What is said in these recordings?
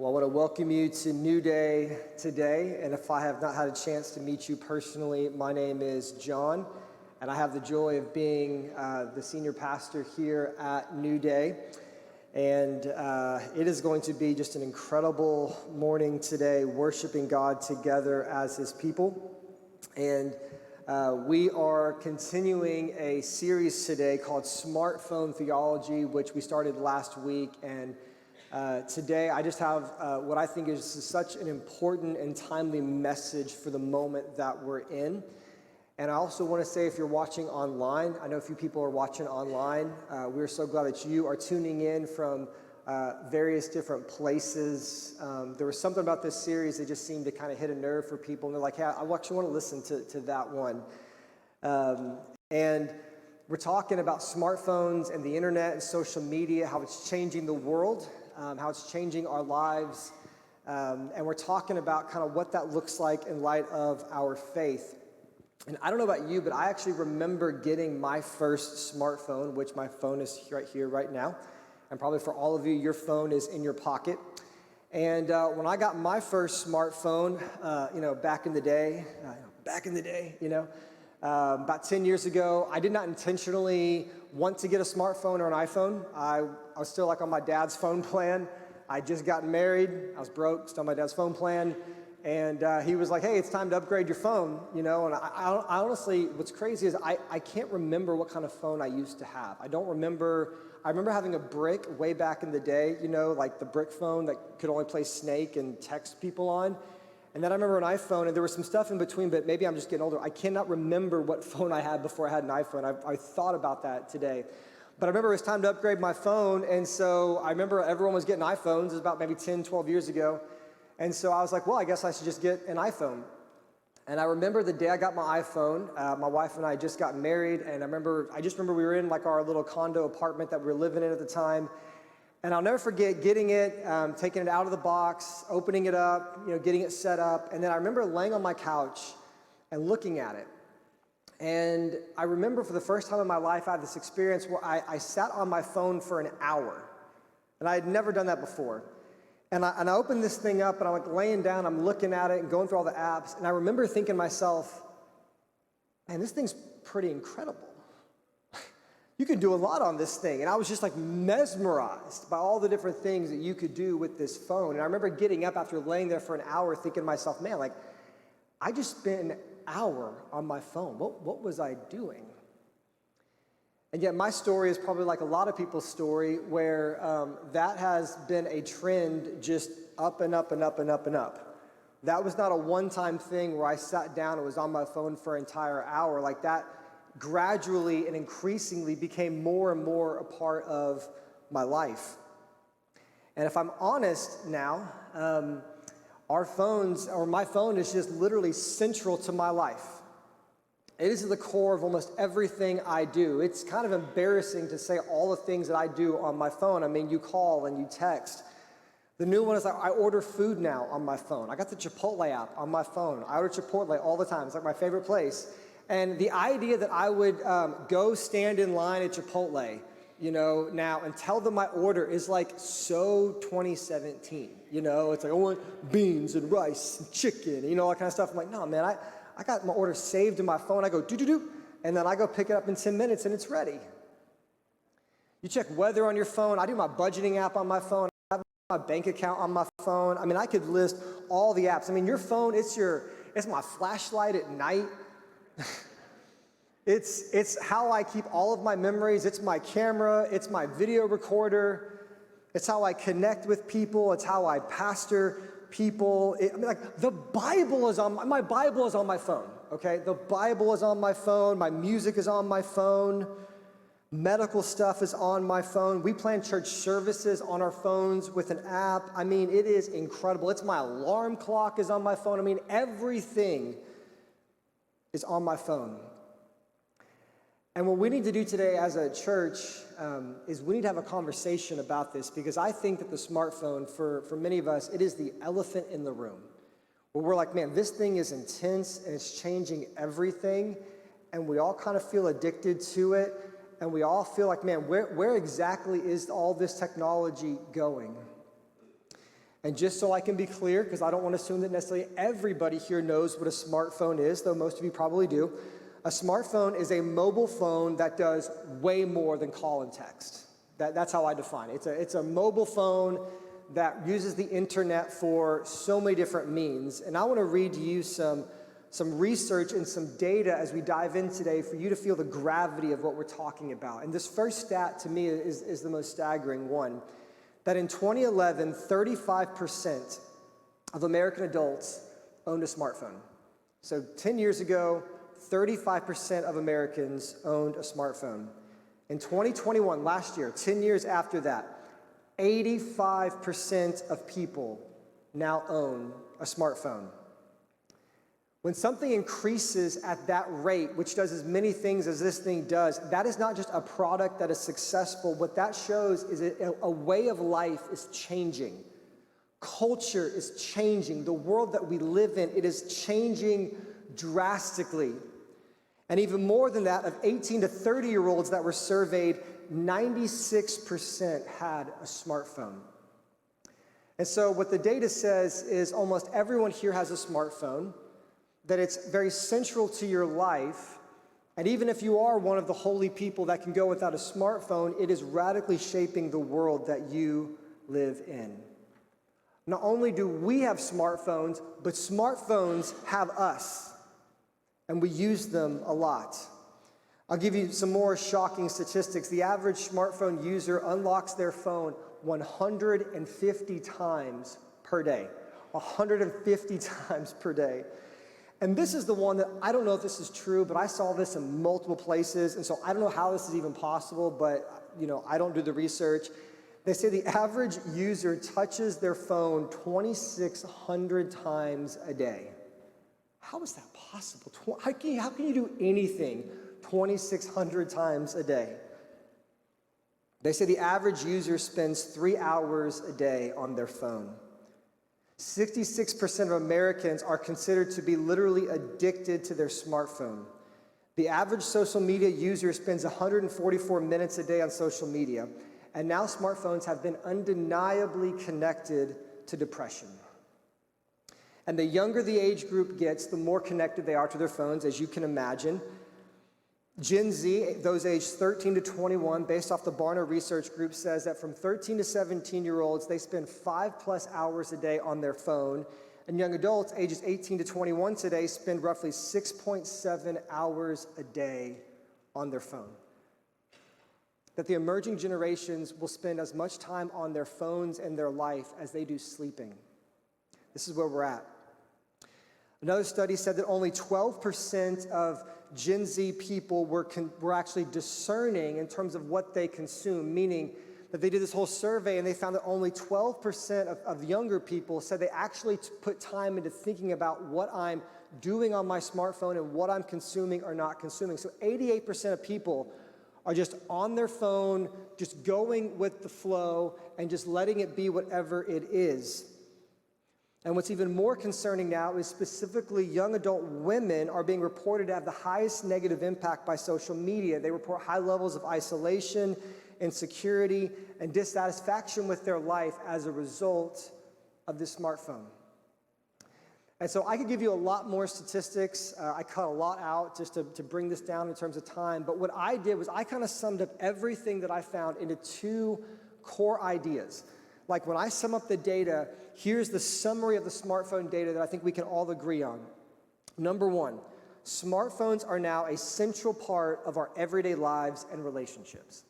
Well, I want to welcome you to New Day today, and if I have not had a chance to meet you personally, my name is John, and I have the joy of being the senior pastor here at New Day, and it is going to be just an incredible morning today, worshiping God together as His people, and we are continuing a series today called Smartphone Theology, which we started last week, and today, I just have what I think is such an important and timely message for the moment that we're in. And I also want to say, if you're watching online, I know a few people are watching online. We're so glad that you are tuning in from various different places. There was something about this series that just seemed to kind of hit a nerve for people. And they're like, yeah, I actually want to listen to that one. And we're talking about smartphones and the internet and social media, how it's changing the world. How it's changing our lives, and we're talking about kind of what that looks like in light of our faith. And I don't know about you, but I actually remember getting my first smartphone, which my phone is right here right now, and probably for all of you, your phone is in your pocket. And when I got my first smartphone, back in the day, about 10 years ago, I did not intentionally want to get a smartphone or an iPhone. I was still like on my dad's phone plan. I just gotten married. I was broke, still on my dad's phone plan. And he was like, hey, it's time to upgrade your phone, and I honestly, what's crazy is I can't remember what kind of phone I used to have. I remember having a brick way back in the day, like the brick phone that could only play Snake and text people on. And then I remember an iPhone, and there was some stuff in between, but maybe I'm just getting older. I cannot remember what phone I had before I had an iPhone. I thought about that today. But I remember it was time to upgrade my phone, and so I remember everyone was getting iPhones. It was about maybe 10, 12 years ago. And so I was like, well, I guess I should just get an iPhone. And I remember the day I got my iPhone, my wife and I just got married, and I just remember we were in like our little condo apartment that we were living in at the time. And I'll never forget getting it, taking it out of the box, opening it up, getting it set up. And then I remember laying on my couch and looking at it. And I remember for the first time in my life, I had this experience where I sat on my phone for an hour. And I had never done that before. And I opened this thing up, and I'm like laying down, I'm looking at it and going through all the apps. And I remember thinking to myself, man, this thing's pretty incredible. You can do a lot on this thing. And I was just like mesmerized by all the different things that you could do with this phone. And I remember getting up after laying there for an hour thinking to myself, man, like I just spent an hour on my phone. What was I doing? And yet my story is probably like a lot of people's story where that has been a trend just up and up and up and up and up. That was not a one-time thing where I sat down and was on my phone for an entire hour. Like that gradually and increasingly became more and more a part of my life. And if I'm honest now, my phone is just literally central to my life. It is at the core of almost everything I do. It's kind of embarrassing to say all the things that I do on my phone. I mean, you call and you text. The new one is I order food now on my phone. I got the Chipotle app on my phone. I order Chipotle all the time. It's like my favorite place. And the idea that I would go stand in line at Chipotle, now and tell them my order is like so 2017. It's like I want beans and rice and chicken, and all that kind of stuff. I'm like, no, man, I got my order saved in my phone. I go do, and then I go pick it up in 10 minutes, and it's ready. You check weather on your phone. I do my budgeting app on my phone. I have my bank account on my phone. I mean, I could list all the apps. I mean, your phone, it's my flashlight at night. It's how I keep all of my memories. It's my camera. It's my video recorder. It's how I connect with people. It's how I pastor people. The Bible is my Bible is on my phone. Okay, the Bible is on my phone. My music is on my phone. Medical stuff is on my phone. We plan church services on our phones with an app. I mean, it is incredible. It's my alarm clock is on my phone. I mean, everything is on my phone. And what we need to do today as a church is we need to have a conversation about this, because I think that the smartphone, for many of us, it is the elephant in the room. Where we're like, man, this thing is intense and it's changing everything. And we all kind of feel addicted to it. And we all feel like, man, where exactly is all this technology going? And just so I can be clear, because I don't want to assume that necessarily everybody here knows what a smartphone is, though most of you probably do. A smartphone is a mobile phone that does way more than call and text. That's how I define it. It's a mobile phone that uses the internet for so many different means. And I want to read to you some research and some data as we dive in today for you to feel the gravity of what we're talking about. And this first stat to me is the most staggering one, that in 2011, 35% of American adults owned a smartphone. So 10 years ago, 35% of Americans owned a smartphone. In 2021, last year, 10 years after that, 85% of people now own a smartphone. When something increases at that rate, which does as many things as this thing does, that is not just a product that is successful. What that shows is a way of life is changing. Culture is changing. The world that we live in, it is changing drastically. And even more than that, of 18 to 30-year-olds that were surveyed, 96% had a smartphone. And so what the data says is almost everyone here has a smartphone, that it's very central to your life, and even if you are one of the holy people that can go without a smartphone, it is radically shaping the world that you live in. Not only do we have smartphones, but smartphones have us. And we use them a lot. I'll give you some more shocking statistics. The average smartphone user unlocks their phone 150 times per day. 150 times per day. And this is the one that, I don't know if this is true, but I saw this in multiple places, and so I don't know how this is even possible, but I don't do the research. They say the average user touches their phone 2,600 times a day. How is that possible? How can you do anything 2,600 times a day? They say the average user spends 3 hours a day on their phone. 66% of Americans are considered to be literally addicted to their smartphone. The average social media user spends 144 minutes a day on social media, and now smartphones have been undeniably connected to depression. And the younger the age group gets, the more connected they are to their phones, as you can imagine. Gen Z, those aged 13 to 21, based off the Barna Research Group, says that from 13 to 17-year-olds, they spend 5+ hours a day on their phone. And young adults, ages 18 to 21 today, spend roughly 6.7 hours a day on their phone. That the emerging generations will spend as much time on their phones and their life as they do sleeping. This is where we're at. Another study said that only 12% of Gen Z people were actually discerning in terms of what they consume, meaning that they did this whole survey and they found that only 12% of younger people said they actually put time into thinking about what I'm doing on my smartphone and what I'm consuming or not consuming. So 88% of people are just on their phone, just going with the flow and just letting it be whatever it is. And what's even more concerning now is specifically young adult women are being reported to have the highest negative impact by social media. They report high levels of isolation, insecurity, and dissatisfaction with their life as a result of this smartphone. And so I could give you a lot more statistics. I cut a lot out just to bring this down in terms of time. But what I did was I kind of summed up everything that I found into 2 core ideas. Like when I sum up the data, here's the summary of the smartphone data that I think we can all agree on. Number 1, smartphones are now a central part of our everyday lives and relationships.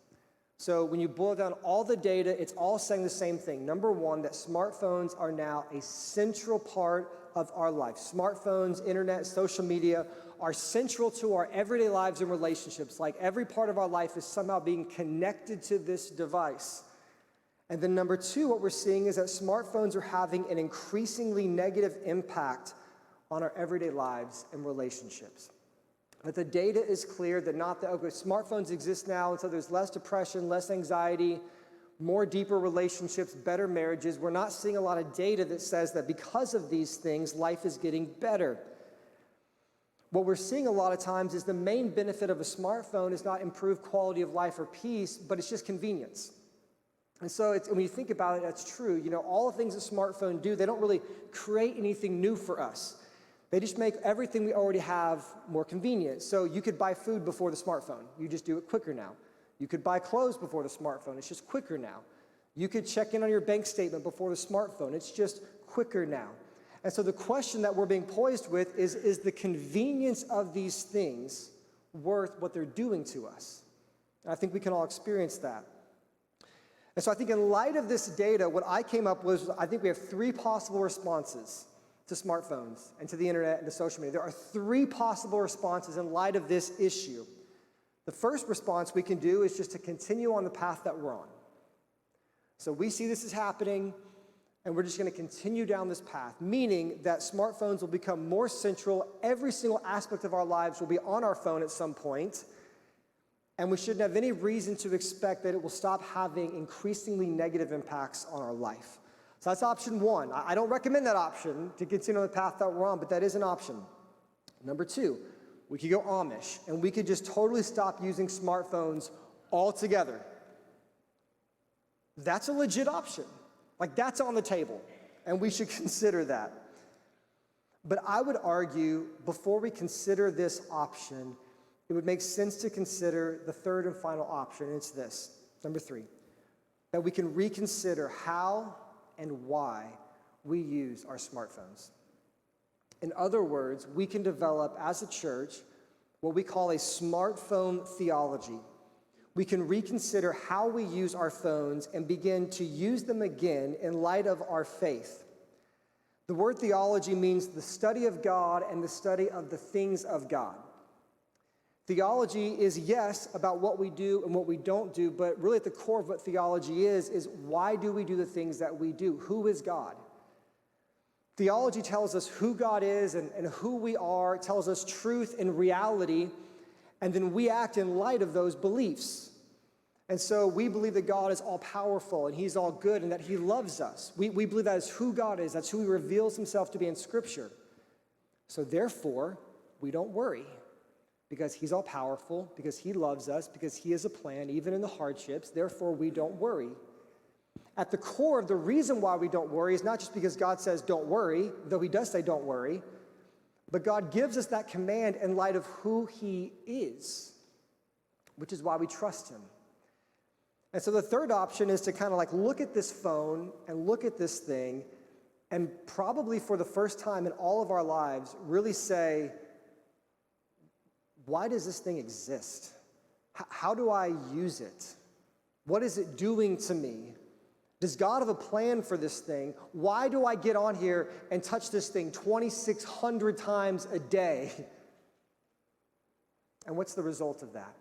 So when you boil down all the data, it's all saying the same thing. Number 1, that smartphones are now a central part of our life. Smartphones, internet, social media are central to our everyday lives and relationships. Like every part of our life is somehow being connected to this device. And then number 2, what we're seeing is that smartphones are having an increasingly negative impact on our everyday lives and relationships. But the data is clear that smartphones exist now, and so there's less depression, less anxiety, more deeper relationships, better marriages. We're not seeing a lot of data that says that because of these things, life is getting better. What we're seeing a lot of times is the main benefit of a smartphone is not improved quality of life or peace, but it's just convenience. And so when you think about it, that's true. You know, all the things a smartphone do, they don't really create anything new for us. They just make everything we already have more convenient. So you could buy food before the smartphone. You just do it quicker now. You could buy clothes before the smartphone. It's just quicker now. You could check in on your bank statement before the smartphone. It's just quicker now. And so the question that we're being poised with is the convenience of these things worth what they're doing to us? And I think we can all experience that. And so I think in light of this data, what I came up with was I think we have 3 possible responses to smartphones and to the internet and to social media. There are 3 possible responses in light of this issue. The first response we can do is just to continue on the path that we're on. So we see this is happening, and we're just going to continue down this path, meaning that smartphones will become more central. Every single aspect of our lives will be on our phone at some point, and we shouldn't have any reason to expect that it will stop having increasingly negative impacts on our life. So that's option 1. I don't recommend that option to continue on the path that we're on, but that is an option. Number 2, we could go Amish, and we could just totally stop using smartphones altogether. That's a legit option. Like, that's on the table, and we should consider that. But I would argue, before we consider this option, it would make sense to consider the third and final option, and it's this, number 3, that we can reconsider how and why we use our smartphones. In other words, we can develop as a church what we call a smartphone theology. We can reconsider how we use our phones and begin to use them again in light of our faith. The word theology means the study of God and the study of the things of God. Theology is, yes, about what we do and what we don't do, but really at the core of what theology is why do we do the things that we do? Who is God? Theology tells us who God is and who we are. It tells us truth and reality, and then we act in light of those beliefs. And so we believe that God is all-powerful and he's all good and that he loves us. We believe that is who God is. That's who he reveals himself to be in Scripture. So therefore, we don't worry. Because he's all-powerful, because he loves us, because he has a plan, even in the hardships. Therefore, we don't worry. At the core of the reason why we don't worry is not just because God says don't worry, though he does say don't worry, but God gives us that command in light of who he is, which is why we trust him. And so the third option is to kind of like look at this phone and look at this thing and probably for the first time in all of our lives really say, why does this thing exist? How do I use it? What is it doing to me? Does God have a plan for this thing? Why do I get on here and touch this thing 2,600 times a day? And what's the result of that?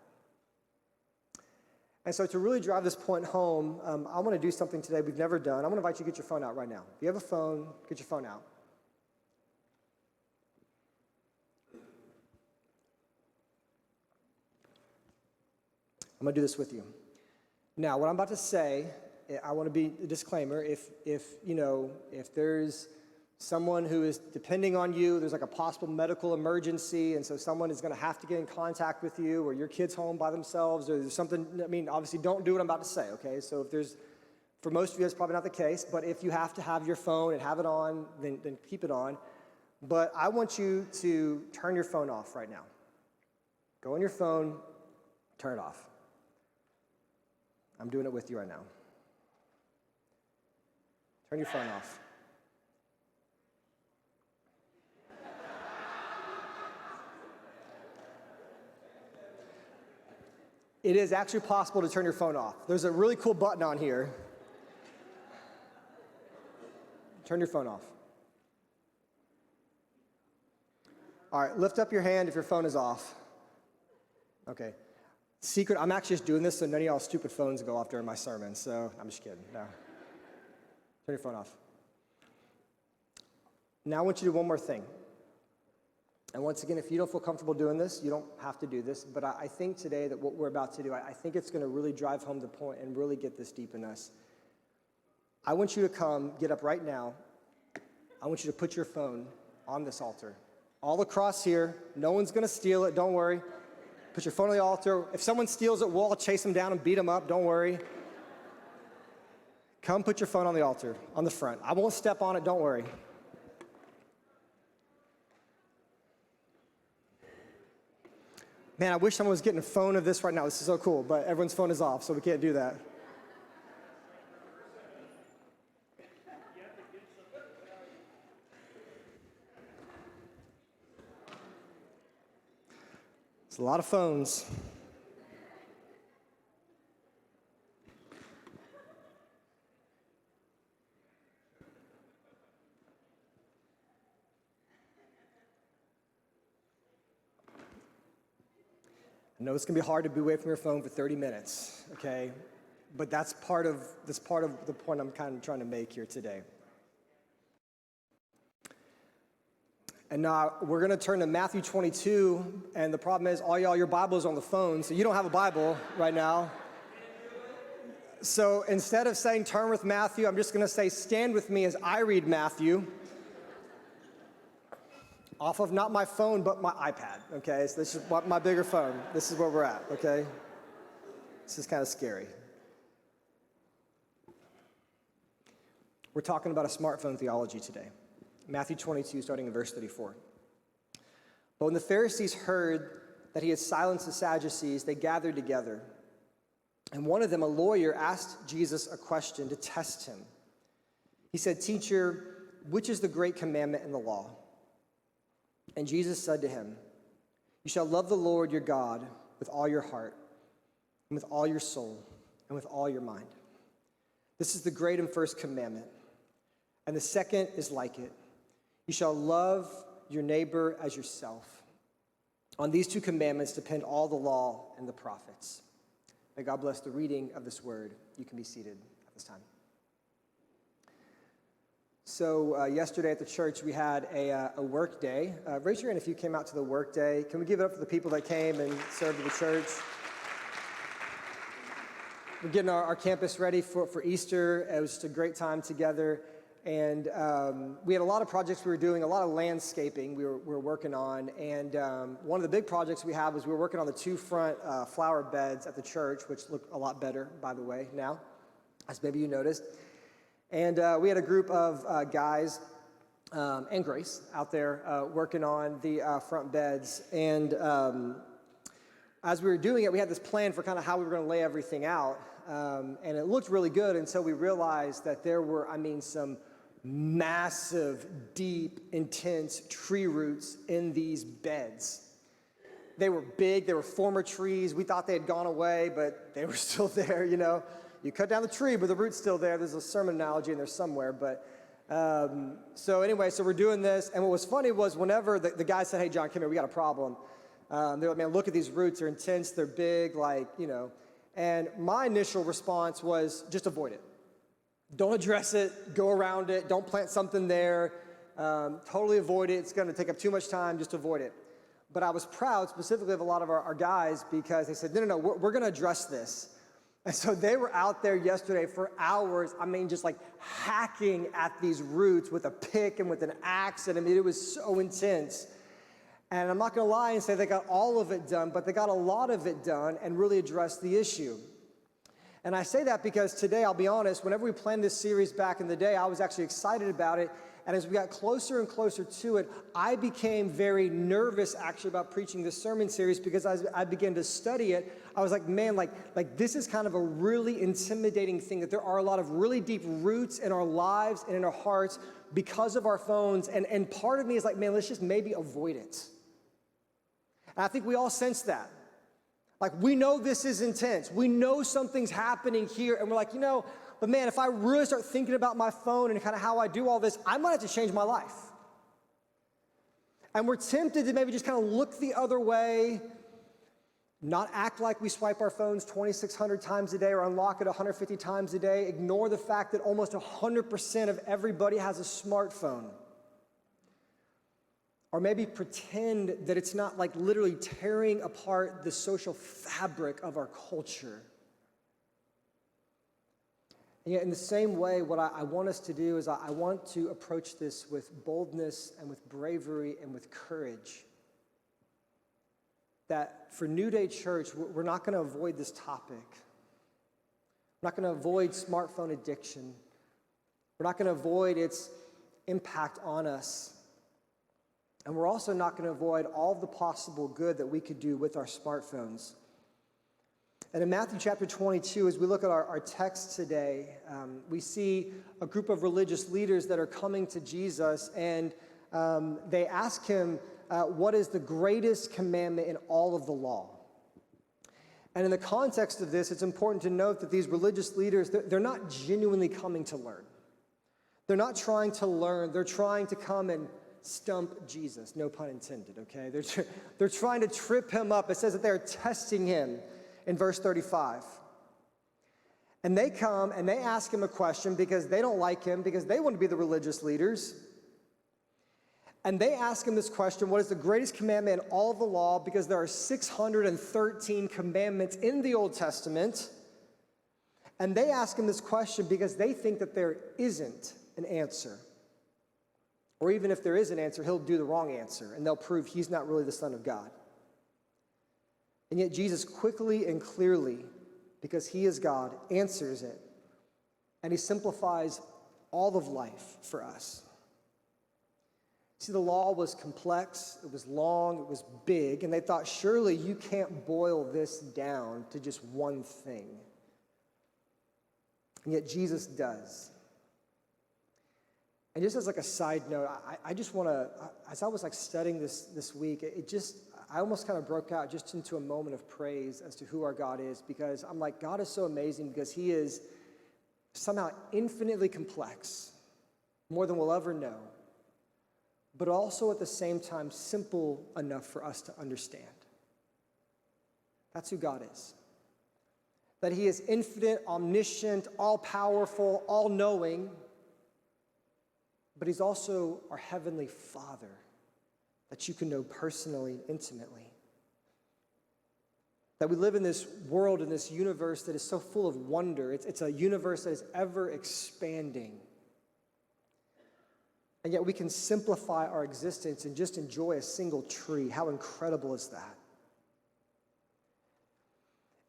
And so to really drive this point home, I want to do something today we've never done. I'm going to invite you to get your phone out right now. If you have a phone, get your phone out. I'm going to do this with you. Now, what I'm about to say, I want to be a disclaimer. If there's someone who is depending on you, there's like a possible medical emergency, and so someone is going to have to get in contact with you, or your kid's home by themselves, or there's something, obviously don't do what I'm about to say, okay? So for most of you, that's probably not the case, but if you have to have your phone and have it on, then keep it on. But I want you to turn your phone off right now. Go on your phone, turn it off. I'm doing it with you right now. Turn your phone off. It is actually possible to turn your phone off. There's a really cool button on here. Turn your phone off. All right, lift up your hand if your phone is off. Okay. Secret, I'm actually just doing this so none of y'all stupid phones go off during my sermon, so I'm just kidding. No. Turn your phone off. Now I want you to do one more thing. And once again, if you don't feel comfortable doing this, you don't have to do this, but I think today that what we're about to do, I think it's going to really drive home the point and really get this deep in us. I want you to get up right now. I want you to put your phone on this altar. All across here, no one's going to steal it, don't worry. Put your phone on the altar. If someone steals it, we'll all chase them down and beat them up. Don't worry. Come put your phone on the altar, on the front. I won't step on it, don't worry. Man, I wish someone was getting a phone of this right now. This is so cool, but everyone's phone is off, so we can't do that. It's a lot of phones. I know it's going to be hard to be away from your phone for 30 minutes, okay? But that's part of the point I'm kind of trying to make here today. And now we're going to turn to Matthew 22, and the problem is all y'all, your Bible is on the phone, so you don't have a Bible right now. So instead of saying turn with Matthew, I'm just going to say stand with me as I read Matthew. Off of not my phone, but my iPad, okay? So this is my bigger phone. This is where we're at, okay? This is kind of scary. We're talking about a smartphone theology today. Matthew 22, starting in verse 34. But when the Pharisees heard that he had silenced the Sadducees, they gathered together. And one of them, a lawyer, asked Jesus a question to test him. He said, "Teacher, which is the great commandment in the law?" And Jesus said to him, "You shall love the Lord your God with all your heart, and with all your soul, and with all your mind. This is the great and first commandment. And the second is like it. You shall love your neighbor as yourself. On these two commandments depend all the law and the prophets." May God bless the reading of this word. You can be seated at this time. So yesterday at the church, we had a work day. Raise your hand if you came out to the work day. Can we give it up for the people that came and served at the church? We're getting our campus ready for Easter. It was just a great time together. And we had a lot of projects we were doing, a lot of landscaping we were working on. And one of the big projects we had was we were working on the two front flower beds at the church, which look a lot better, by the way, now, as maybe you noticed. And we had a group of guys and Grace out there working on the front beds. And as we were doing it, we had this plan for kind of how we were going to lay everything out. And it looked really good until we realized that there were, some massive, deep, intense tree roots in these beds. They were big. They were former trees. We thought they had gone away, but they were still there, you know. You cut down the tree, but the root's still there. There's a sermon analogy in there somewhere. But so we're doing this. And what was funny was whenever the guy said, "Hey, John, come here, we got a problem." They're like, "Man, look at these roots. They're intense. They're big, And my initial response was just avoid it. Don't address it. Go around it. Don't plant something there. Totally avoid it. It's going to take up too much time. Just avoid it. But I was proud specifically of a lot of our guys because they said, no, we're going to address this. And so they were out there yesterday for hours, just like hacking at these roots with a pick and with an axe. And it was so intense. And I'm not going to lie and say they got all of it done, but they got a lot of it done and really addressed the issue. And I say that because today, I'll be honest, whenever we planned this series back in the day, I was actually excited about it. And as we got closer and closer to it, I became very nervous actually about preaching this sermon series because as I began to study it, I was like, man, like this is kind of a really intimidating thing, that there are a lot of really deep roots in our lives and in our hearts because of our phones. And part of me is like, man, let's just maybe avoid it. And I think we all sense that. Like, we know this is intense. We know something's happening here. And we're like, but man, if I really start thinking about my phone and kind of how I do all this, I might have to change my life. And we're tempted to maybe just kind of look the other way, not act like we swipe our phones 2,600 times a day or unlock it 150 times a day, ignore the fact that almost 100% of everybody has a smartphone. Or maybe pretend that it's not like literally tearing apart the social fabric of our culture. And yet in the same way, what I want us to do is I want to approach this with boldness and with bravery and with courage. That for New Day Church, we're not going to avoid this topic. We're not going to avoid smartphone addiction. We're not going to avoid its impact on us. And we're also not going to avoid all the possible good that we could do with our smartphones. And in Matthew chapter 22, as we look at our text today, we see a group of religious leaders that are coming to Jesus, and they ask him, what is the greatest commandment in all of the law? And in the context of this, it's important to note that these religious leaders, they're not genuinely coming to learn. They're not trying to learn. They're trying to come and stump Jesus, no pun intended, okay? They're trying to trip him up. It says that they're testing him in verse 35. And they come and they ask him a question because they don't like him, because they want to be the religious leaders. And they ask him this question, what is the greatest commandment in all of the law? Because there are 613 commandments in the Old Testament. And they ask him this question because they think that there isn't an answer. Or even if there is an answer, he'll do the wrong answer, and they'll prove he's not really the Son of God. And yet Jesus quickly and clearly, because he is God, answers it. And he simplifies all of life for us. See, the law was complex, it was long, it was big, and they thought, surely you can't boil this down to just one thing. And yet Jesus does. And just as like a side note, I just want to, as I was like studying this week, I almost kind of broke out just into a moment of praise as to who our God is, because I'm like, God is so amazing because he is somehow infinitely complex, more than we'll ever know, but also at the same time simple enough for us to understand. That's who God is. That he is infinite, omniscient, all-powerful, all-knowing, but he's also our heavenly Father that you can know personally, intimately. That we live in this world, in this universe that is so full of wonder. It's a universe that is ever expanding. And yet we can simplify our existence and just enjoy a single tree. How incredible is that?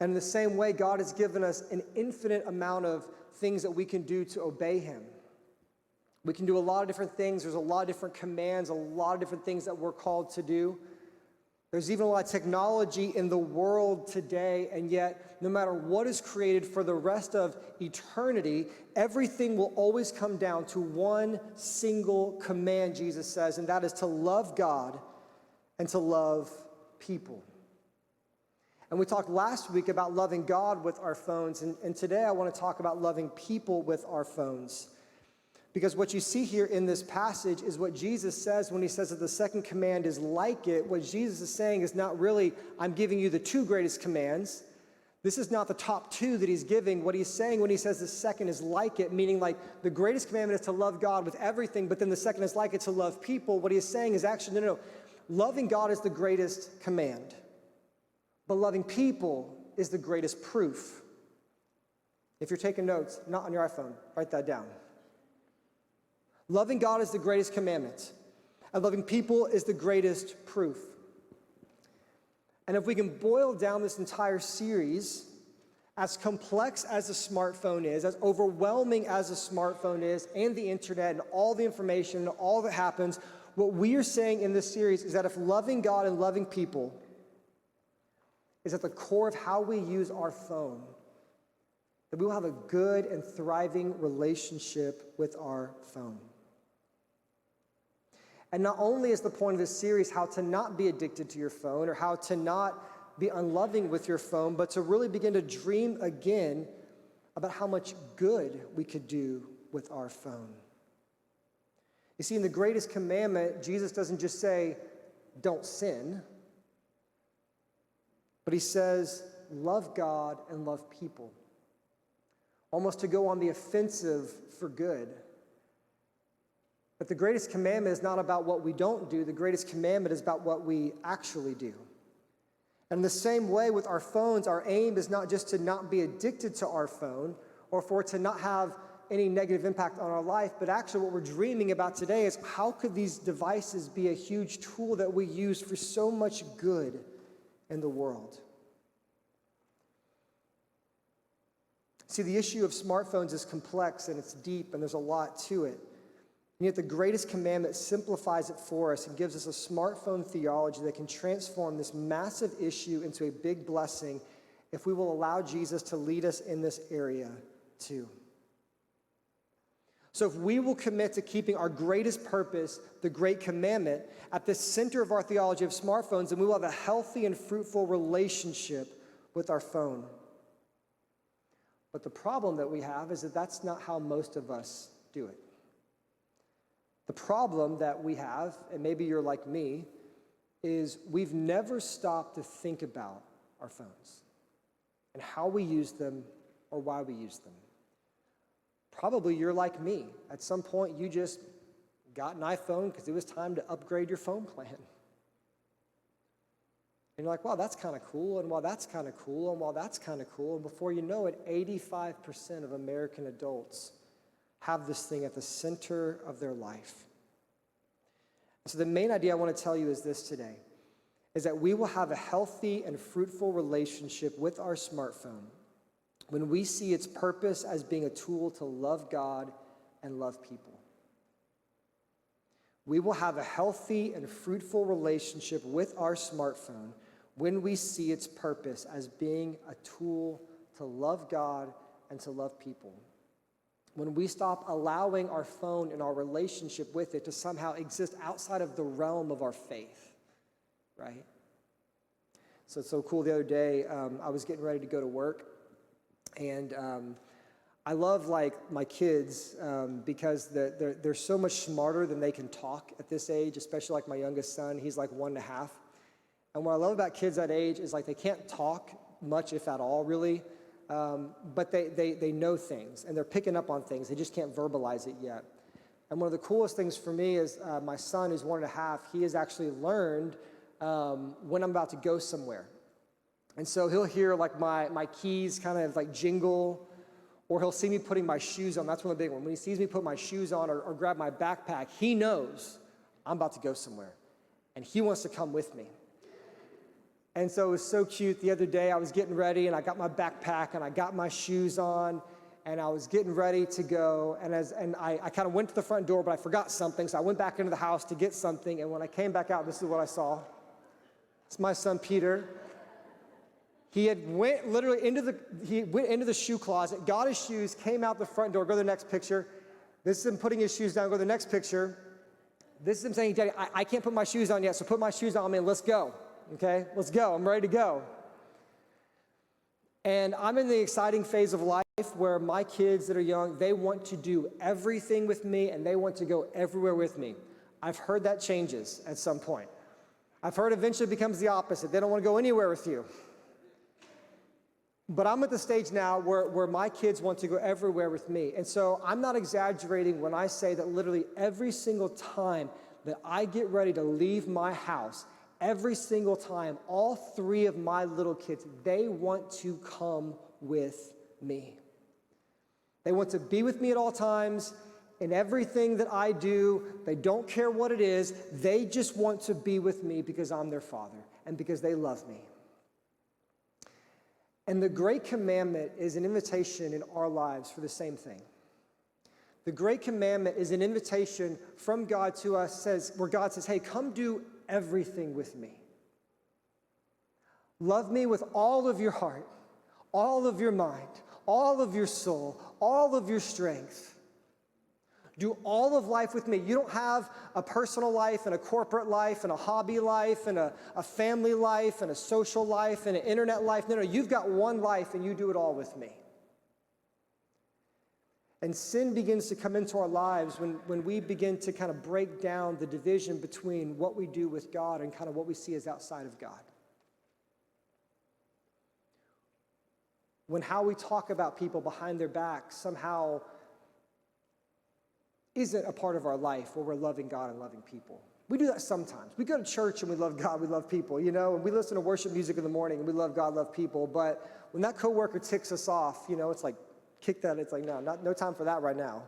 And in the same way, God has given us an infinite amount of things that we can do to obey him. We can do a lot of different things. There's a lot of different commands, a lot of different things that we're called to do. There's even a lot of technology in the world today, and yet no matter what is created for the rest of eternity, everything will always come down to one single command, Jesus says, and that is to love God and to love people. And we talked last week about loving God with our phones, and today I want to talk about loving people with our phones. Because what you see here in this passage is what Jesus says when he says that the second command is like it. What Jesus is saying is not really, I'm giving you the two greatest commands. This is not the top two that he's giving. What he's saying when he says the second is like it, meaning like the greatest commandment is to love God with everything, but then the second is like it, to love people. What he's saying is actually, no. Loving God is the greatest command. But loving people is the greatest proof. If you're taking notes, not on your iPhone, write that down. Loving God is the greatest commandment, and loving people is the greatest proof. And if we can boil down this entire series, as complex as a smartphone is, as overwhelming as a smartphone is, and the internet and all the information and all that happens, what we are saying in this series is that if loving God and loving people is at the core of how we use our phone, that we will have a good and thriving relationship with our phone. And not only is the point of this series how to not be addicted to your phone or how to not be unloving with your phone, but to really begin to dream again about how much good we could do with our phone. You see, in the greatest commandment, Jesus doesn't just say, don't sin, but he says, love God and love people. Almost to go on the offensive for good. But the greatest commandment is not about what we don't do. The greatest commandment is about what we actually do. And in the same way with our phones, our aim is not just to not be addicted to our phone or for it to not have any negative impact on our life, but actually what we're dreaming about today is how could these devices be a huge tool that we use for so much good in the world? See, the issue of smartphones is complex and it's deep and there's a lot to it. And yet the greatest commandment simplifies it for us and gives us a smartphone theology that can transform this massive issue into a big blessing if we will allow Jesus to lead us in this area too. So if we will commit to keeping our greatest purpose, the great commandment, at the center of our theology of smartphones, then we will have a healthy and fruitful relationship with our phone. But the problem that we have is that that's not how most of us do it. The problem that we have, and maybe you're like me, is we've never stopped to think about our phones and how we use them or why we use them. Probably you're like me. At some point, you just got an iPhone because it was time to upgrade your phone plan. And you're like, wow, that's kind of cool, and wow, that's kind of cool, and wow, that's kind of cool. And before you know it, 85% of American adults have this thing at the center of their life. So the main idea I want to tell you is this today, is that we will have a healthy and fruitful relationship with our smartphone when we see its purpose as being a tool to love God and love people. We will have a healthy and fruitful relationship with our smartphone when we see its purpose as being a tool to love God and to love people. When we stop allowing our phone and our relationship with it to somehow exist outside of the realm of our faith, right? So it's so cool. The other day, I was getting ready to go to work, and I love my kids because they're so much smarter than they can talk at this age, especially like my youngest son. He's like 1.5. And what I love about kids that age is they can't talk much, if at all, really. But they know things, and they're picking up on things. They just can't verbalize it yet. And one of the coolest things for me is my son, who's 1.5, he has actually learned when I'm about to go somewhere. And so he'll hear my keys kind of jingle, or he'll see me putting my shoes on. That's one of the big ones. When he sees me put my shoes on or grab my backpack, he knows I'm about to go somewhere, and he wants to come with me. And so it was so cute. The other day I was getting ready, and I got my backpack and I got my shoes on, and I was getting ready to go. And I kind of went to the front door, but I forgot something. So I went back into the house to get something. And when I came back out, this is what I saw. It's my son, Peter. He went into the shoe closet, got his shoes, came out the front door. Go to the next picture. This is him putting his shoes down. Go to the next picture. This is him saying, Daddy, I can't put my shoes on yet, so put my shoes on, man. Let's go. Okay, let's go. I'm ready to go. And I'm in the exciting phase of life where my kids that are young, they want to do everything with me, and they want to go everywhere with me. I've heard that changes at some point. I've heard eventually it becomes the opposite. They don't want to go anywhere with you. But I'm at the stage now where my kids want to go everywhere with me. And so I'm not exaggerating when I say that literally every single time that I get ready to leave my house, every single time, all 3 of my little kids, they want to come with me. They want to be with me at all times in everything that I do. They don't care what it is. They just want to be with me because I'm their father and because they love me. And the great commandment is an invitation in our lives for the same thing. The great commandment is an invitation from God to us, where God says, hey, come do everything with me. Love me with all of your heart, all of your mind, all of your soul, all of your strength. Do all of life with me. You don't have a personal life and a corporate life and a hobby life and a family life and a social life and an internet life. No, you've got one life, and you do it all with me. And sin begins to come into our lives when we begin to kind of break down the division between what we do with God and kind of what we see as outside of God. When how we talk about people behind their back somehow isn't a part of our life where we're loving God and loving people. We do that sometimes. We go to church and we love God, we love people, and we listen to worship music in the morning and we love God, love people. But when that coworker ticks us off, it's like, kick that. It's like, no time for that right now.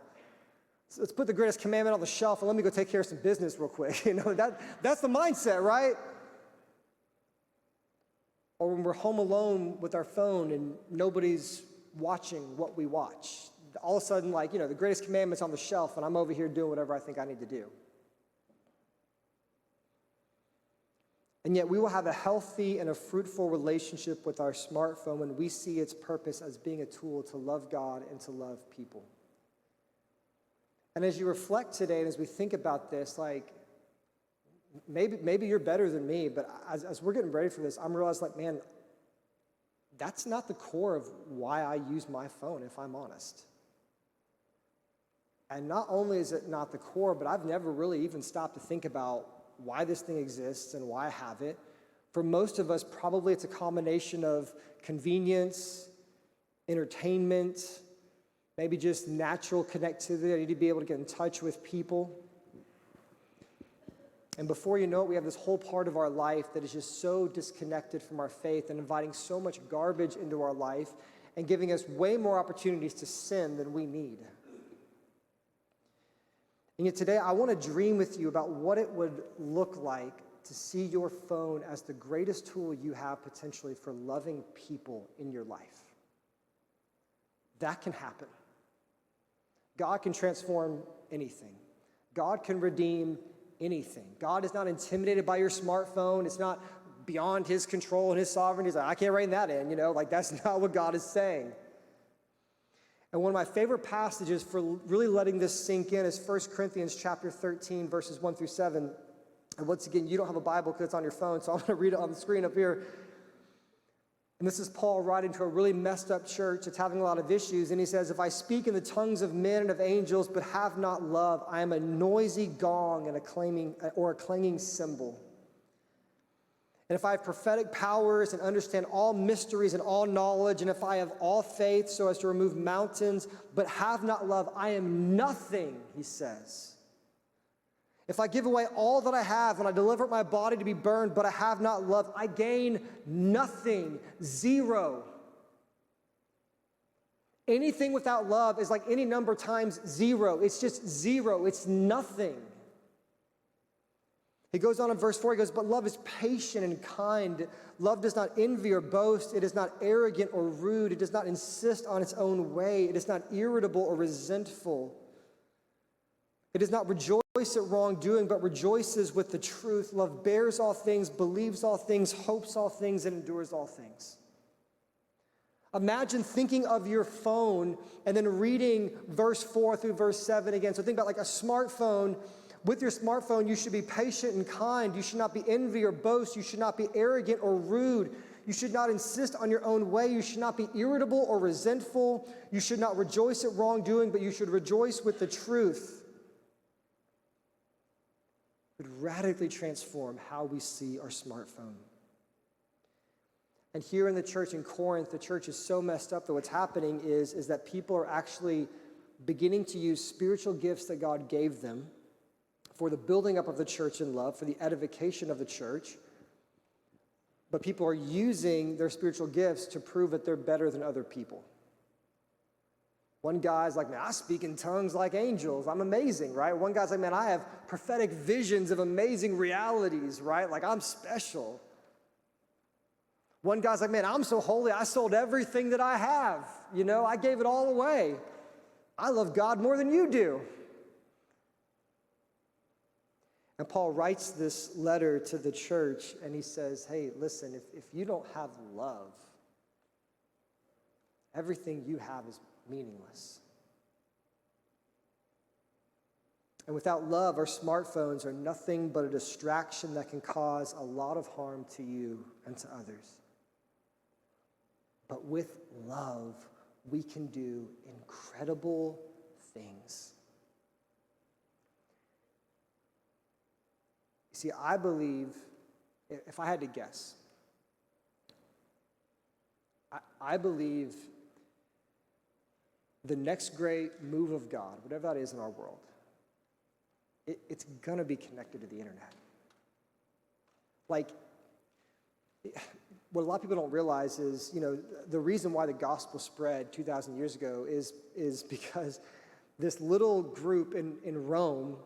So let's put the greatest commandment on the shelf and let me go take care of some business real quick. That's the mindset, right? Or when we're home alone with our phone and nobody's watching what we watch. All of a sudden, like, the greatest commandment's on the shelf, and I'm over here doing whatever I think I need to do. And yet we will have a healthy and a fruitful relationship with our smartphone when we see its purpose as being a tool to love God and to love people. And as you reflect today, and as we think about this, like, maybe you're better than me, but as we're getting ready for this, I'm realizing, like, man, that's not the core of why I use my phone, if I'm honest. And not only is it not the core, but I've never really even stopped to think about why this thing exists and why I have it. For most of us, probably it's a combination of convenience, entertainment, maybe just natural connectivity. I need to be able to get in touch with people. And before you know it, we have this whole part of our life that is just so disconnected from our faith and inviting so much garbage into our life and giving us way more opportunities to sin than we need. And yet today, I want to dream with you about what it would look like to see your phone as the greatest tool you have potentially for loving people in your life. That can happen. God can transform anything. God can redeem anything. God is not intimidated by your smartphone. It's not beyond his control and his sovereignty. He's like, I can't rein that in, like that's not what God is saying. And one of my favorite passages for really letting this sink in is 1 Corinthians chapter 13, verses 1 through 7. And once again, you don't have a Bible because it's on your phone, so I'm going to read it on the screen up here. And this is Paul writing to a really messed up church that's having a lot of issues. And he says, if I speak in the tongues of men and of angels, but have not love, I am a noisy gong and a clanging cymbal. And if I have prophetic powers and understand all mysteries and all knowledge, and if I have all faith so as to remove mountains, but have not love, I am nothing, he says. If I give away all that I have and I deliver up my body to be burned, but I have not love, I gain nothing, zero. Anything without love is like any number times zero. It's just zero. It's nothing. He goes on in verse 4, he goes, but love is patient and kind. Love does not envy or boast. It is not arrogant or rude. It does not insist on its own way. It is not irritable or resentful. It does not rejoice at wrongdoing, but rejoices with the truth. Love bears all things, believes all things, hopes all things, and endures all things. Imagine thinking of your phone and then reading verse 4 through verse 7 again. So think about like a smartphone. With your smartphone, you should be patient and kind. You should not be envy or boast. You should not be arrogant or rude. You should not insist on your own way. You should not be irritable or resentful. You should not rejoice at wrongdoing, but you should rejoice with the truth. It would radically transform how we see our smartphone. And here in the church in Corinth, the church is so messed up that what's happening is that people are actually beginning to use spiritual gifts that God gave them for the building up of the church in love, for the edification of the church. But people are using their spiritual gifts to prove that they're better than other people. One guy's like, man, I speak in tongues like angels. I'm amazing, right? One guy's like, man, I have prophetic visions of amazing realities, right? Like I'm special. One guy's like, man, I'm so holy, I sold everything that I have. I gave it all away. I love God more than you do. And Paul writes this letter to the church, and he says, hey, listen, if you don't have love, everything you have is meaningless. And without love, our smartphones are nothing but a distraction that can cause a lot of harm to you and to others. But with love, we can do incredible things. See, I believe, if I had to guess, I believe the next great move of God, whatever that is in our world, it's going to be connected to the internet. Like, what a lot of people don't realize is, the reason why the gospel spread 2,000 years ago is because this little group in Rome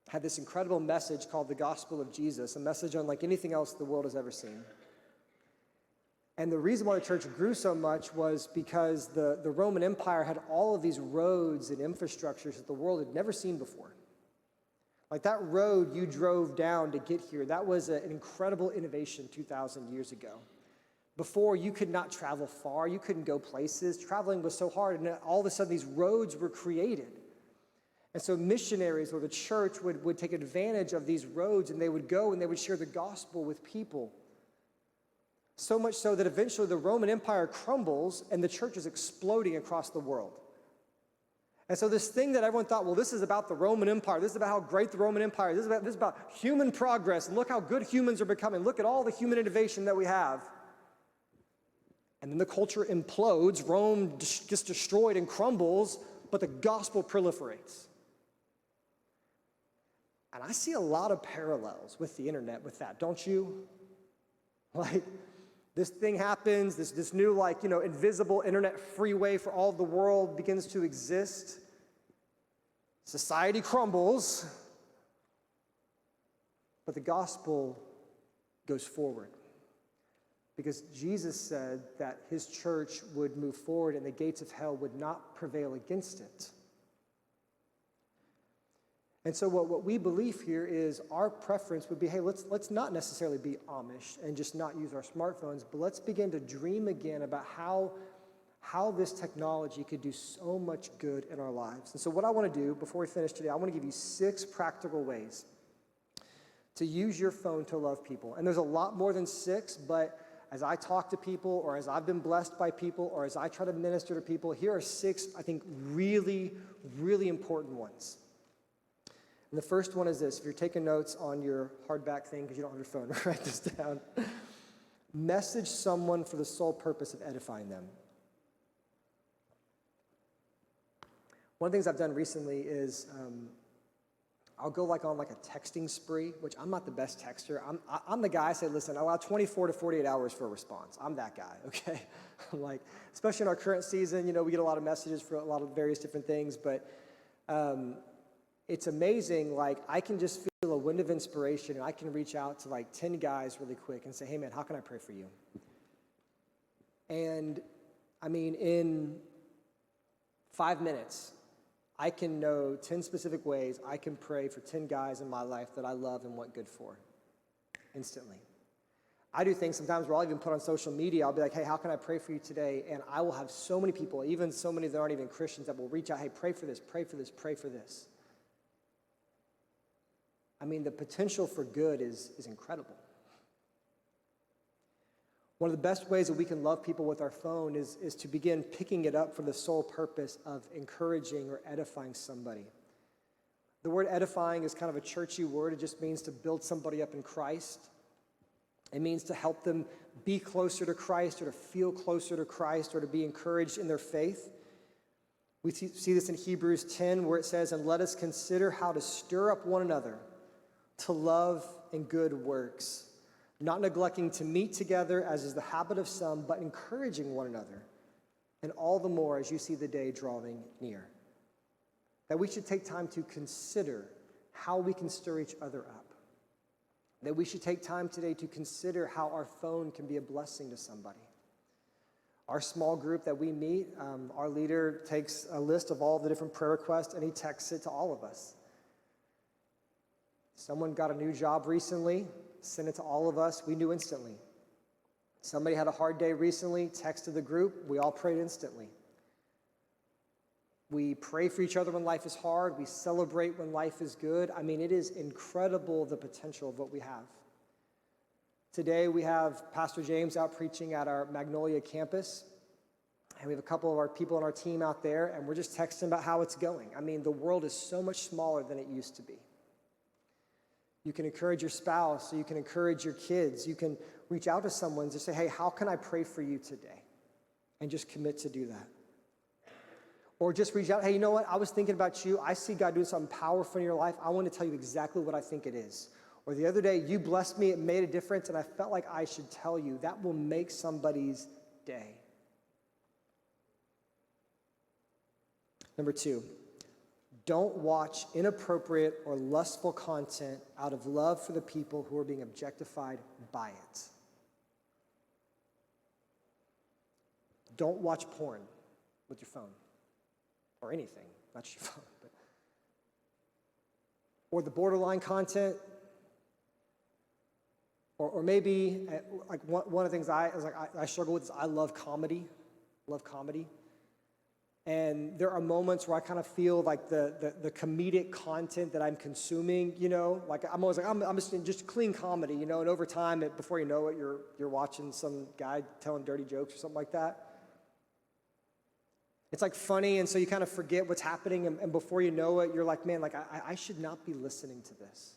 had this incredible message called the gospel of Jesus, a message unlike anything else the world has ever seen. And the reason why the church grew so much was because the Roman Empire had all of these roads and infrastructures that the world had never seen before. Like that road you drove down to get here, that was an incredible innovation 2,000 years ago. Before, you could not travel far, you couldn't go places, traveling was so hard, and all of a sudden these roads were created. And so missionaries or the church would take advantage of these roads, and they would go and they would share the gospel with people. So much so that eventually the Roman Empire crumbles and the church is exploding across the world. And so this thing that everyone thought, well, this is about the Roman Empire. This is about how great the Roman Empire is. This is about human progress. And look how good humans are becoming. Look at all the human innovation that we have. And then the culture implodes. Rome gets destroyed and crumbles, but the gospel proliferates. And I see a lot of parallels with the internet with that, don't you? Like, this thing happens, this new, invisible internet freeway for all of the world begins to exist. Society crumbles, but the gospel goes forward. Because Jesus said that his church would move forward and the gates of hell would not prevail against it. And so what we believe here is our preference would be, hey, let's not necessarily be Amish and just not use our smartphones, but let's begin to dream again about how this technology could do so much good in our lives. And so what I want to do before we finish today, I want to give you 6 practical ways to use your phone to love people. And there's a lot more than 6, but as I talk to people or as I've been blessed by people or as I try to minister to people, here are 6, I think, really, really important ones. And the first one is this. If you're taking notes on your hardback thing because you don't have your phone, write this down. Message someone for the sole purpose of edifying them. One of the things I've done recently is I'll go on a texting spree, which I'm not the best texter. I'm the guy I say, listen, I allow 24 to 48 hours for a response. I'm that guy, okay? Especially in our current season, we get a lot of messages for a lot of various different things, but it's amazing, I can just feel a wind of inspiration, and I can reach out to 10 guys really quick and say, hey man, how can I pray for you? And in 5 minutes, I can know 10 specific ways I can pray for 10 guys in my life that I love and want good for, instantly. I do things sometimes where I'll even put on social media, I'll be like, hey, how can I pray for you today? And I will have so many people, even so many that aren't even Christians, that will reach out, hey, pray for this, pray for this, pray for this. The potential for good is incredible. One of the best ways that we can love people with our phone is to begin picking it up for the sole purpose of encouraging or edifying somebody. The word edifying is kind of a churchy word. It just means to build somebody up in Christ. It means to help them be closer to Christ or to feel closer to Christ or to be encouraged in their faith. We see this in Hebrews 10 where it says, and let us consider how to stir up one another to love and good works, not neglecting to meet together as is the habit of some, but encouraging one another, and all the more as you see the day drawing near. That we should take time to consider how we can stir each other up. That we should take time today to consider how our phone can be a blessing to somebody. Our small group that we meet, our leader takes a list of all the different prayer requests and he texts it to all of us. Someone got a new job recently, sent it to all of us, we knew instantly. Somebody had a hard day recently, texted the group, we all prayed instantly. We pray for each other when life is hard, we celebrate when life is good. It is incredible the potential of what we have. Today we have Pastor James out preaching at our Magnolia campus, and we have a couple of our people on our team out there, and we're just texting about how it's going. The world is so much smaller than it used to be. You can encourage your spouse, you can encourage your kids, you can reach out to someone to say, hey, how can I pray for you today? And just commit to do that. Or just reach out, hey, you know what? I was thinking about you. I see God doing something powerful in your life. I want to tell you exactly what I think it is. Or the other day, you blessed me, it made a difference, and I felt like I should tell you. That will make somebody's day. Number 2. Don't watch inappropriate or lustful content out of love for the people who are being objectified by it. Don't watch porn with your phone or anything, not just your phone. Or the borderline content, or maybe like one of the things I struggle with is I love comedy, and there are moments where I kind of feel like the comedic content that I'm consuming, like I'm always like I'm just clean comedy, and over time, before you know it, you're watching some guy telling dirty jokes or something like that. It's like funny, and so you kind of forget what's happening, and before you know it, you're like, man, like I should not be listening to this.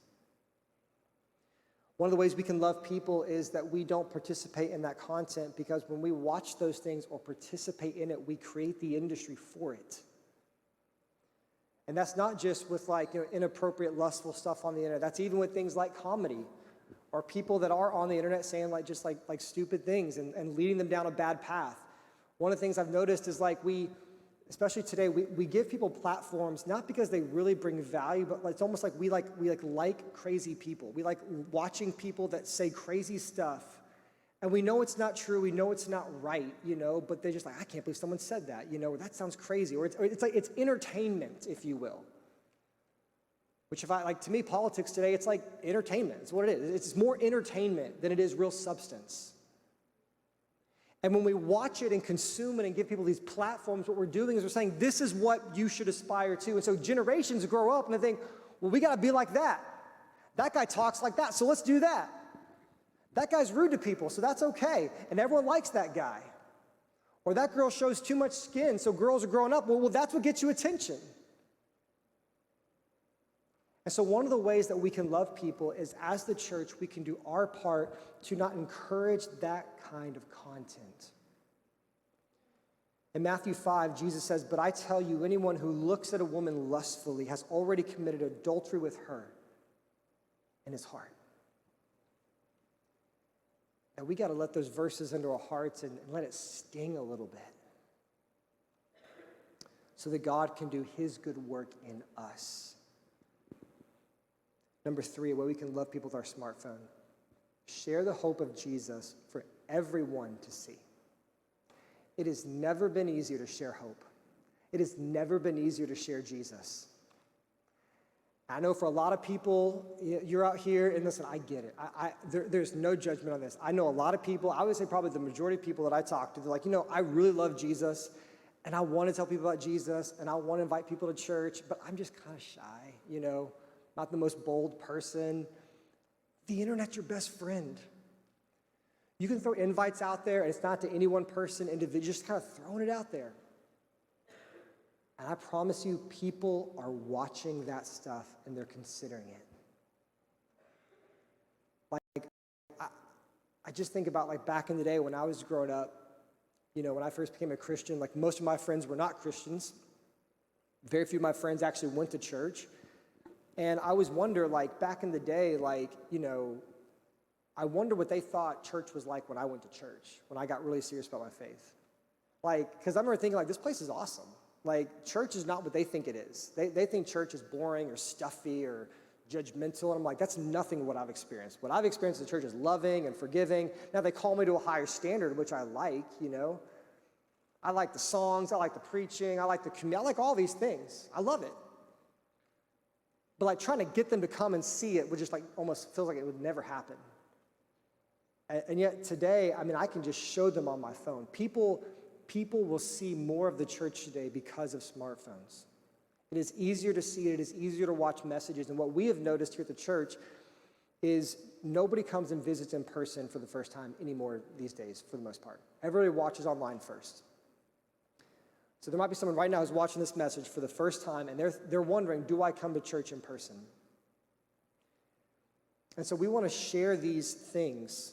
One of the ways we can love people is that we don't participate in that content, because when we watch those things or participate in it, we create the industry for it. And that's not just with like inappropriate, lustful stuff on the internet. That's even with things like comedy, or people that are on the internet saying like just like stupid things and leading them down a bad path. One of the things I've noticed is like especially today, we give people platforms not because they really bring value, but it's almost like we like crazy people. We like watching people that say crazy stuff, and we know it's not true, we know it's not right, but they're just like, I can't believe someone said that, or that sounds crazy, or it's like it's entertainment, if you will. Which to me, politics today, it's like entertainment. It's what it is. It's more entertainment than it is real substance. And when we watch it and consume it and give people these platforms, what we're doing is we're saying, this is what you should aspire to. And so generations grow up and they think, well, we got to be like that. That guy talks like that, so let's do that. That guy's rude to people, so that's okay. And everyone likes that guy. Or that girl shows too much skin, so girls are growing up. Well, that's what gets you attention. And so one of the ways that we can love people is, as the church, we can do our part to not encourage that kind of content. In Matthew 5, Jesus says, "But I tell you, anyone who looks at a woman lustfully has already committed adultery with her in his heart." And we got to let those verses into our hearts and let it sting a little bit, so that God can do his good work in us. Number 3, a way we can love people with our smartphone. Share the hope of Jesus for everyone to see. It has never been easier to share hope. It has never been easier to share Jesus. I know for a lot of people, you're out here, and listen, I get it. There's no judgment on this. I know a lot of people, I would say probably the majority of people that I talk to, they're like, I really love Jesus, and I want to tell people about Jesus, and I want to invite people to church, but I'm just kind of shy, not the most bold person. The internet's your best friend. You can throw invites out there, and it's not to any one person, individual, just kind of throwing it out there. And I promise you, people are watching that stuff, and they're considering it. Like, I just think about like back in the day when I was growing up, when I first became a Christian, like most of my friends were not Christians. Very few of my friends actually went to church. And I always wonder, like, back in the day, I wonder what they thought church was like when I went to church, when I got really serious about my faith. Because I remember thinking, this place is awesome. Church is not what they think it is. They think church is boring or stuffy or judgmental. And I'm like, that's nothing what I've experienced. What I've experienced in the church is loving and forgiving. Now, they call me to a higher standard, which I like, I like the songs. I like the preaching. I like the community. I like all these things. I love it. But trying to get them to come and see it would just almost feels like it would never happen. And yet today, I can just show them on my phone. People will see more of the church today because of smartphones. It is easier to see it. It is easier to watch messages. And what we have noticed here at the church is nobody comes and visits in person for the first time anymore these days, for the most part. Everybody watches online first. So there might be someone right now who's watching this message for the first time, and they're wondering, do I come to church in person? And so we want to share these things,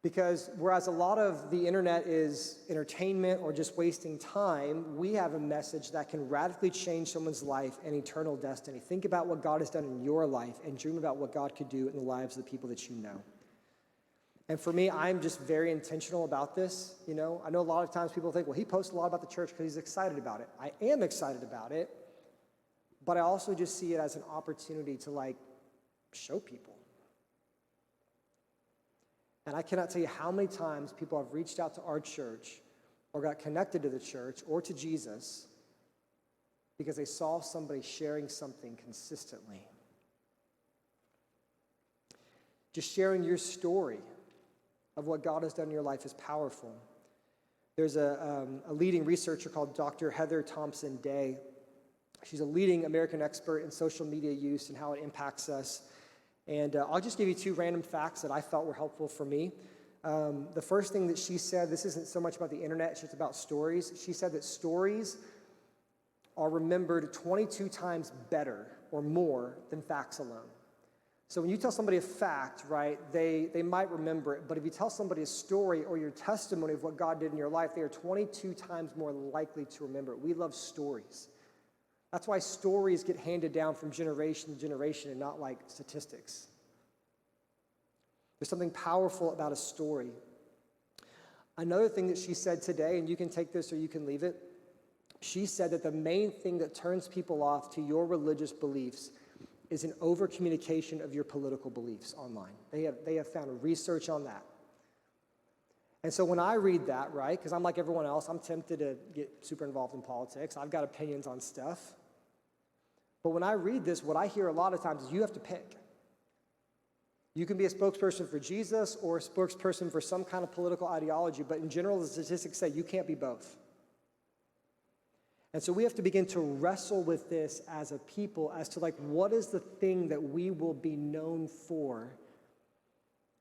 because whereas a lot of the internet is entertainment or just wasting time, we have a message that can radically change someone's life and eternal destiny. Think about what God has done in your life and dream about what God could do in the lives of the people that you know. And for me, I'm just very intentional about this. I know a lot of times people think, well, he posts a lot about the church because he's excited about it. I am excited about it, but I also just see it as an opportunity to show people. And I cannot tell you how many times people have reached out to our church or got connected to the church or to Jesus because they saw somebody sharing something consistently. Just sharing your story of what God has done in your life is powerful. There's a leading researcher called Dr. Heather Thompson Day. She's a leading American expert in social media use and how it impacts us. And I'll just give you 2 random facts that I felt were helpful for me. The first thing that she said, this isn't so much about the internet, it's just about stories. She said that stories are remembered 22 times better or more than facts alone. So when you tell somebody a fact, right, they might remember it, but if you tell somebody a story or your testimony of what God did in your life, they are 22 times more likely to remember it. We love stories. That's why stories get handed down from generation to generation and not like statistics. There's something powerful about a story. Another thing that she said today, and you can take this or you can leave it, she said that the main thing that turns people off to your religious beliefs is an over-communication of your political beliefs online. They have found research on that. And so when I read that, right, because I'm like everyone else, I'm tempted to get super involved in politics. I've got opinions on stuff. But when I read this, what I hear a lot of times is you have to pick. You can be a spokesperson for Jesus or a spokesperson for some kind of political ideology, but in general, the statistics say you can't be both. And so we have to begin to wrestle with this as a people as to like, what is the thing that we will be known for?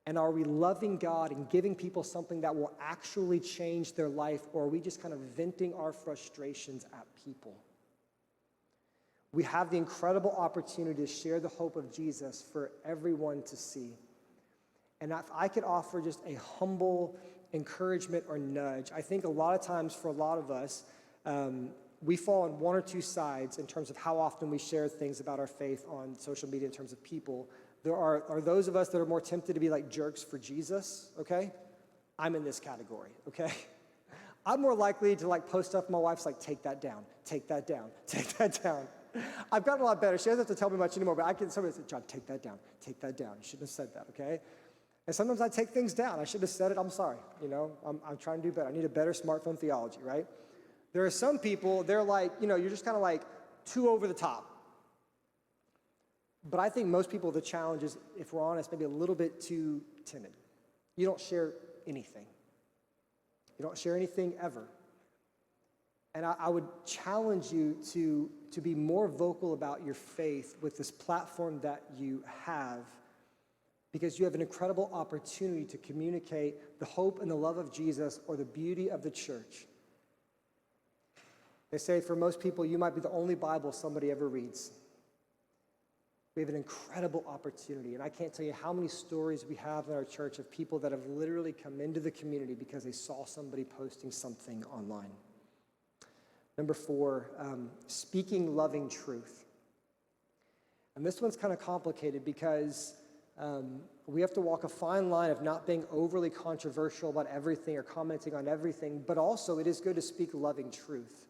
And are we loving God and giving people something that will actually change their life, or are we just kind of venting our frustrations at people? We have the incredible opportunity to share the hope of Jesus for everyone to see. And if I could offer just a humble encouragement or nudge, I think a lot of times for a lot of us, we fall on one or two sides in terms of how often we share things about our faith on social media in terms of people. There are those of us that are more tempted to be like jerks for Jesus, okay? I'm in this category, okay? I'm more likely to like post stuff, my wife's like, take that down, take that down, take that down. I've gotten a lot better. She doesn't have to tell me much anymore, but somebody said, John, take that down, take that down. You shouldn't have said that, okay? And sometimes I take things down. I should have said it, I'm sorry, I'm trying to do better. I need a better smartphone theology, right? There are some people, they're like, you're just kind of like too over the top. But I think most people, the challenge is, if we're honest, maybe a little bit too timid. You don't share anything. You don't share anything ever. And I would challenge you to be more vocal about your faith with this platform that you have, because you have an incredible opportunity to communicate the hope and the love of Jesus or the beauty of the church. They say for most people, you might be the only Bible somebody ever reads. We have an incredible opportunity, and I can't tell you how many stories we have in our church of people that have literally come into the community because they saw somebody posting something online. Number 4, speaking loving truth. And this one's kind of complicated because we have to walk a fine line of not being overly controversial about everything or commenting on everything, but also it is good to speak loving truth.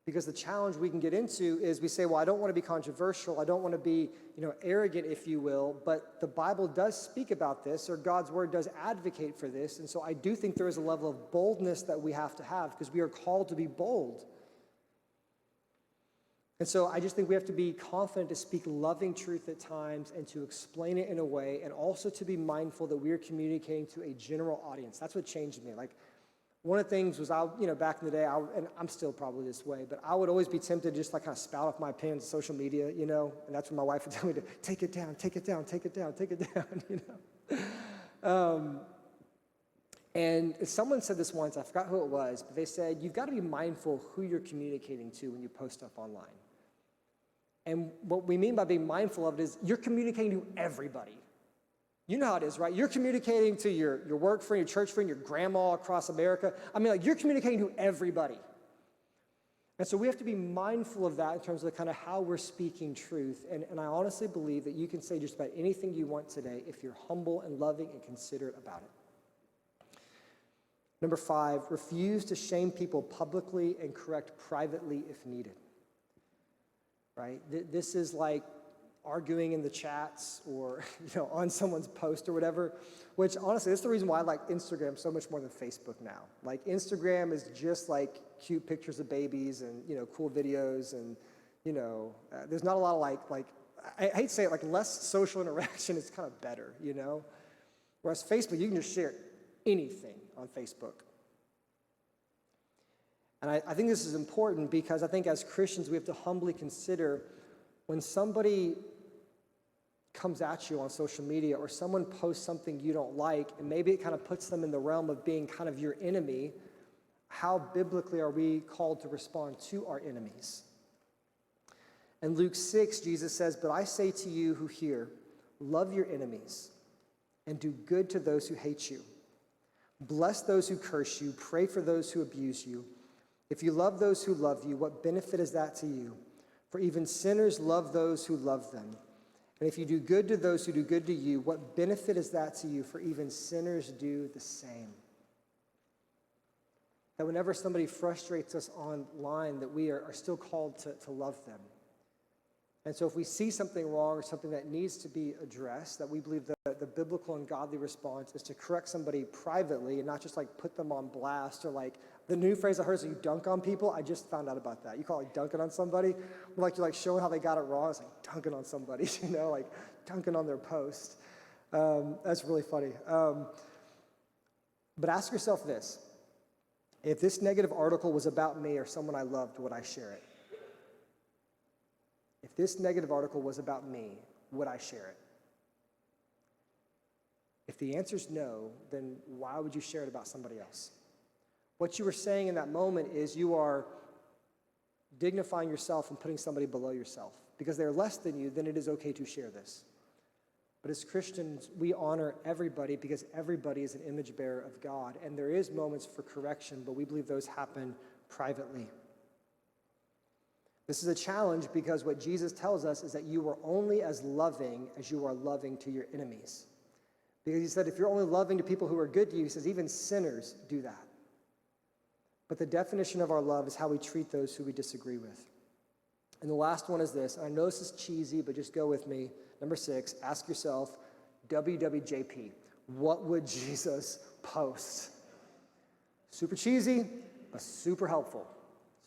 Because the challenge we can get into is we say, well, I don't want to be controversial. I don't want to be, arrogant, if you will. But the Bible does speak about this, or God's word does advocate for this. And so I do think there is a level of boldness that we have to have because we are called to be bold. And so I just think we have to be confident to speak loving truth at times and to explain it in a way, and also to be mindful that we are communicating to a general audience. That's what changed me. Like, one of the things was, back in the day, and I'm still probably this way, but I would always be tempted to just like kind of spout off my opinions on social media, and that's when my wife would tell me to take it down, take it down, take it down, take it down, And someone said this once, I forgot who it was, but they said, you've got to be mindful who you're communicating to when you post stuff online. And what we mean by being mindful of it is you're communicating to everybody. You know how it is, right? You're communicating to your work friend, your church friend, your grandma across America. You're communicating to everybody. And so we have to be mindful of that in terms of kind of how we're speaking truth. And I honestly believe that you can say just about anything you want today if you're humble and loving and considerate about it. Number 5, refuse to shame people publicly and correct privately if needed. Right? This is like arguing in the chats or on someone's post or whatever, which honestly, that's the reason why I like Instagram so much more than Facebook now. Like Instagram is just like cute pictures of babies and cool videos and there's not a lot of like I hate to say it, like less social interaction is kind of better, Whereas Facebook, you can just share anything on Facebook. And I think this is important because I think as Christians, we have to humbly consider when somebody comes at you on social media or someone posts something you don't like, and maybe it kind of puts them in the realm of being kind of your enemy, how biblically are we called to respond to our enemies? In Luke 6, Jesus says, "But I say to you who hear, love your enemies and do good to those who hate you. Bless those who curse you, pray for those who abuse you. If you love those who love you, what benefit is that to you? For even sinners love those who love them. And if you do good to those who do good to you, what benefit is that to you? For even sinners do the same." That whenever somebody frustrates us online, that we are still called to love them. And so if we see something wrong or something that needs to be addressed, that we believe the biblical and godly response is to correct somebody privately and not just like put them on blast or like the new phrase I heard is you dunk on people. I just found out about that. You call it like dunking on somebody. Like you're like showing how they got it wrong. It's like dunking on somebody, like dunking on their post. That's really funny. But ask yourself this. If this negative article was about me or someone I loved, would I share it? If this negative article was about me, would I share it? If the answer is no, then why would you share it about somebody else? What you were saying in that moment is you are dignifying yourself and putting somebody below yourself. Because they're less than you, then it is okay to share this. But as Christians, we honor everybody because everybody is an image bearer of God. And there is moments for correction, but we believe those happen privately. This is a challenge because what Jesus tells us is that you are only as loving as you are loving to your enemies. Because he said if you're only loving to people who are good to you, he says even sinners do that. But the definition of our love is how we treat those who we disagree with. And the last one is this. I know this is cheesy, but just go with me. Number 6, ask yourself, WWJP, what would Jesus post? Super cheesy, but super helpful.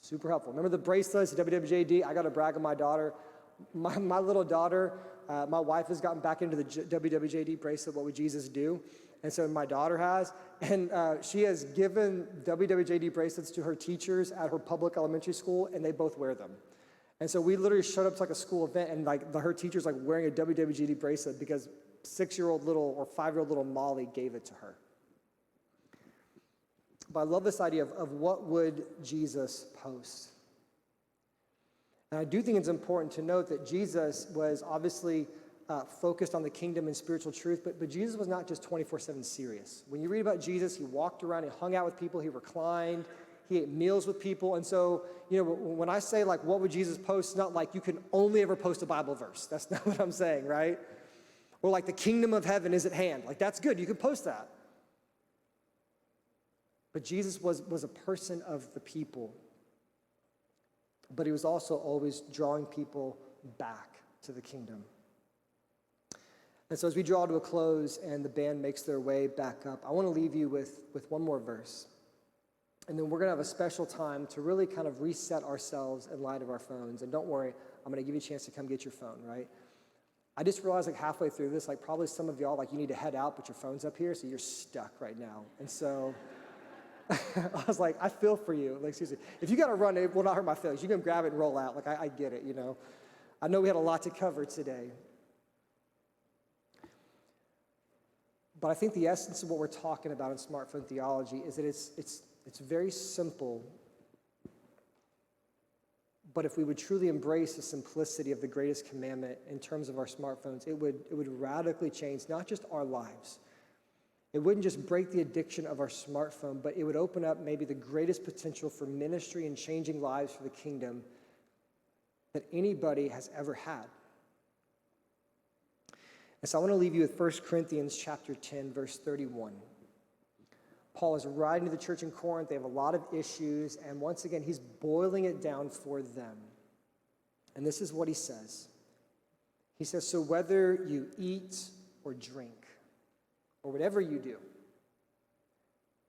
Super helpful. Remember the bracelets, WWJD? I got to brag on my daughter. My little daughter, my wife has gotten back into the WWJD bracelet, what would Jesus do? And so my daughter has. And she has given WWJD bracelets to her teachers at her public elementary school, and they both wear them. And so we literally showed up to like a school event, and like her teacher's like wearing a WWJD bracelet because 6-year-old little or 5-year-old little Molly gave it to her. But I love this idea of what would Jesus post. And I do think it's important to note that Jesus was obviously focused on the kingdom and spiritual truth, but Jesus was not just 24/7 serious. When you read about Jesus, he walked around, he hung out with people, he reclined, he ate meals with people. And so, when I say like, what would Jesus post? It's not like you can only ever post a Bible verse. That's not what I'm saying, right? Or like the kingdom of heaven is at hand. Like that's good, you can post that. But Jesus was a person of the people. But he was also always drawing people back to the kingdom. And so as we draw to a close and the band makes their way back up, I want to leave you with one more verse. And then we're going to have a special time to really kind of reset ourselves in light of our phones. And don't worry, I'm going to give you a chance to come get your phone, right? I just realized like halfway through this, like probably some of y'all, like you need to head out, but your phone's up here, so you're stuck right now. And so I was like, I feel for you. Like, seriously, if you got to run, it will not hurt my feelings. You can grab it and roll out. Like, I get it, I know we had a lot to cover today. But I think the essence of what we're talking about in smartphone theology is that it's very simple. But if we would truly embrace the simplicity of the greatest commandment in terms of our smartphones, it would radically change not just our lives. It wouldn't just break the addiction of our smartphone, but it would open up maybe the greatest potential for ministry and changing lives for the kingdom that anybody has ever had. And so I want to leave you with 1 Corinthians chapter 10, verse 31. Paul is writing to the church in Corinth. They have a lot of issues, and once again, he's boiling it down for them. And this is what he says. He says, so whether you eat or drink, or whatever you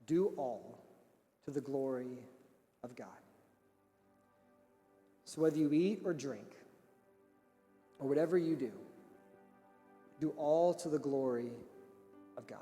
do all to the glory of God. So whether you eat or drink, or whatever you do all to the glory of God.